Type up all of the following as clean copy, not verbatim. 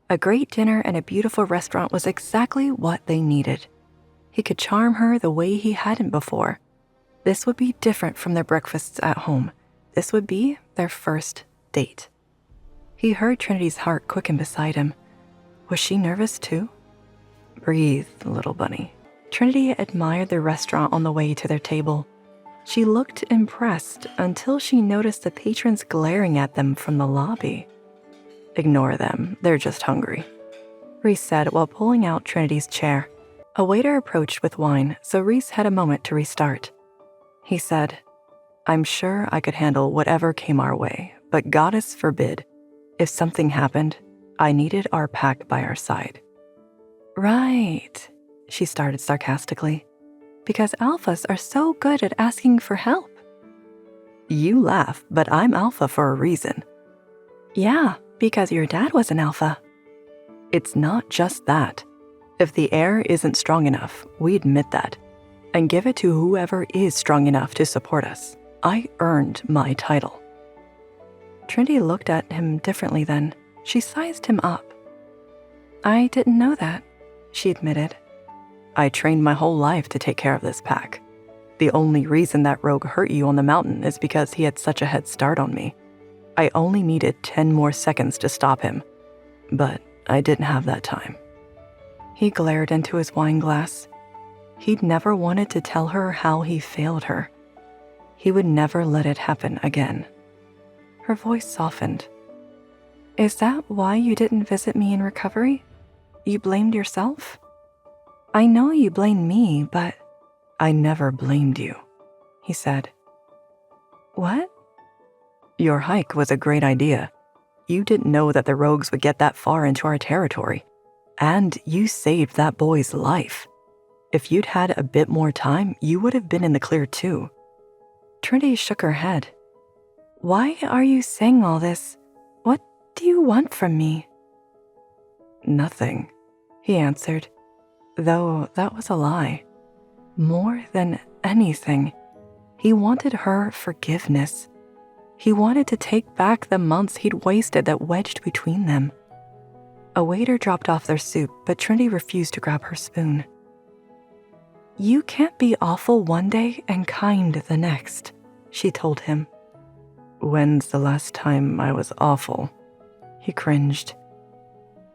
A great dinner and a beautiful restaurant was exactly what they needed. He could charm her the way he hadn't before. This would be different from their breakfasts at home. This would be their first date. He heard Trinity's heart quicken beside him. Was she nervous too? Breathe, little bunny. Trinity admired the restaurant on the way to their table. She looked impressed until she noticed the patrons glaring at them from the lobby. Ignore them, they're just hungry, Reece said while pulling out Trinity's chair. A waiter approached with wine, so Reece had a moment to restart. He said, I'm sure I could handle whatever came our way, but goddess forbid. If something happened, I needed our pack by our side. Right, she started sarcastically, because alphas are so good at asking for help. You laugh, but I'm alpha for a reason. Yeah, because your dad was an alpha. It's not just that. If the air isn't strong enough, we admit that, and give it to whoever is strong enough to support us. I earned my title. Trinity looked at him differently then. She sized him up. I didn't know that, she admitted. I trained my whole life to take care of this pack. The only reason that rogue hurt you on the mountain is because he had such a head start on me. I only needed 10 more seconds to stop him, but I didn't have that time. He glared into his wine glass. He'd never wanted to tell her how he failed her. He would never let it happen again. Her voice softened. Is that why you didn't visit me in recovery? You blamed yourself? I know you blame me, but I never blamed you, he said. What? Your hike was a great idea. You didn't know that the rogues would get that far into our territory. And you saved that boy's life. If you'd had a bit more time, you would have been in the clear too. Trinity shook her head. Why are you saying all this? What do you want from me? Nothing, he answered, though that was a lie. More than anything, he wanted her forgiveness. He wanted to take back the months he'd wasted that wedged between them. A waiter dropped off their soup, but Trinity refused to grab her spoon. You can't be awful one day and kind the next, she told him. When's the last time I was awful? He cringed.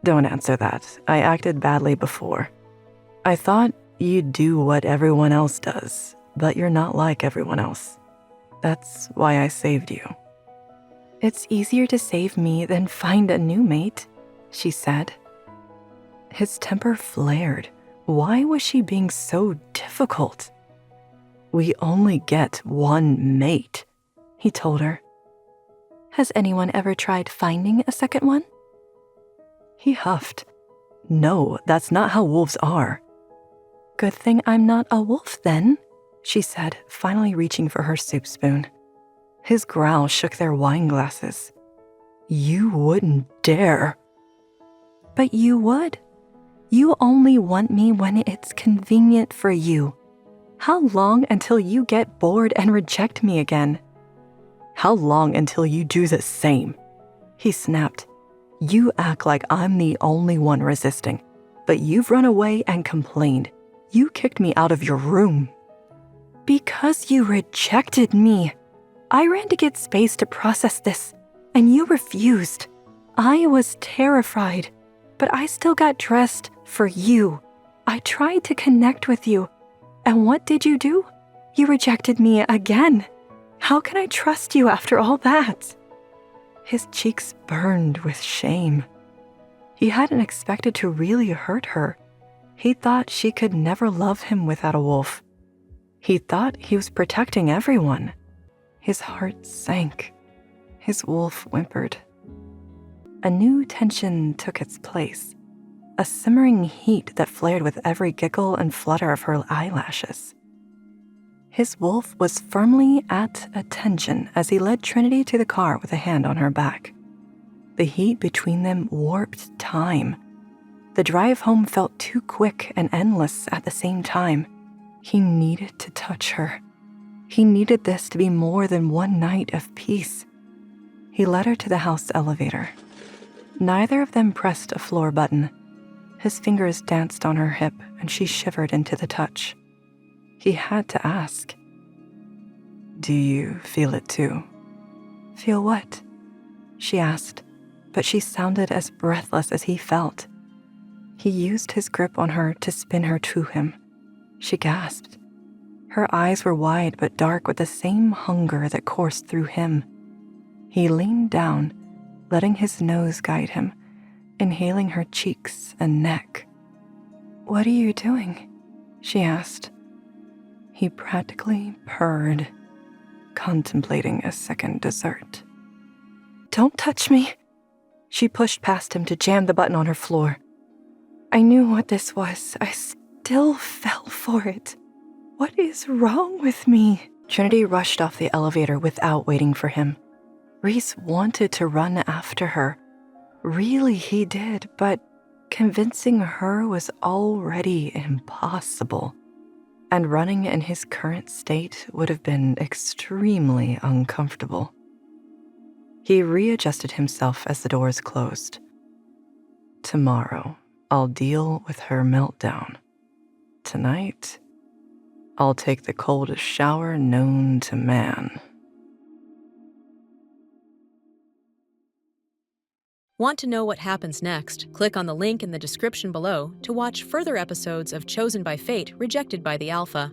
Don't answer that. I acted badly before. I thought you'd do what everyone else does, but you're not like everyone else. That's why I saved you. It's easier to save me than find a new mate, she said. His temper flared. Why was she being so difficult? We only get one mate, he told her. Has anyone ever tried finding a second one? He huffed. No, that's not how wolves are. Good thing I'm not a wolf then, she said, finally reaching for her soup spoon. His growl shook their wine glasses. You wouldn't dare. But you would. You only want me when it's convenient for you. How long until you get bored and reject me again? How long until you do the same? He snapped. You act like I'm the only one resisting, but you've run away and complained. You kicked me out of your room. Because you rejected me. I ran to get space to process this, and you refused. I was terrified, but I still got dressed for you. I tried to connect with you. And what did you do? You rejected me again. How can I trust you after all that? His cheeks burned with shame. He hadn't expected to really hurt her. He thought she could never love him without a wolf. He thought he was protecting everyone. His heart sank. His wolf whimpered. A new tension took its place, a simmering heat that flared with every giggle and flutter of her eyelashes. His wolf was firmly at attention as he led Trinity to the car with a hand on her back. The heat between them warped time. The drive home felt too quick and endless at the same time. He needed to touch her. He needed this to be more than one night of peace. He led her to the house elevator. Neither of them pressed a floor button. His fingers danced on her hip, and she shivered into the touch. He had to ask. "Do you feel it too?" "Feel what?" she asked, but she sounded as breathless as he felt. He used his grip on her to spin her to him. She gasped. Her eyes were wide but dark with the same hunger that coursed through him. He leaned down, letting his nose guide him, inhaling her cheeks and neck. "What are you doing?" she asked. He practically purred, contemplating a second dessert. "Don't touch me!" She pushed past him to jam the button on her floor. I knew what this was. I still fell for it. What is wrong with me? Trinity rushed off the elevator without waiting for him. Reece wanted to run after her. Really, he did, but convincing her was already impossible. And running in his current state would have been extremely uncomfortable. He readjusted himself as the doors closed. Tomorrow, I'll deal with her meltdown. Tonight, I'll take the coldest shower known to man. Want to know what happens next? Click on the link in the description below to watch further episodes of Chosen by Fate, Rejected by the Alpha.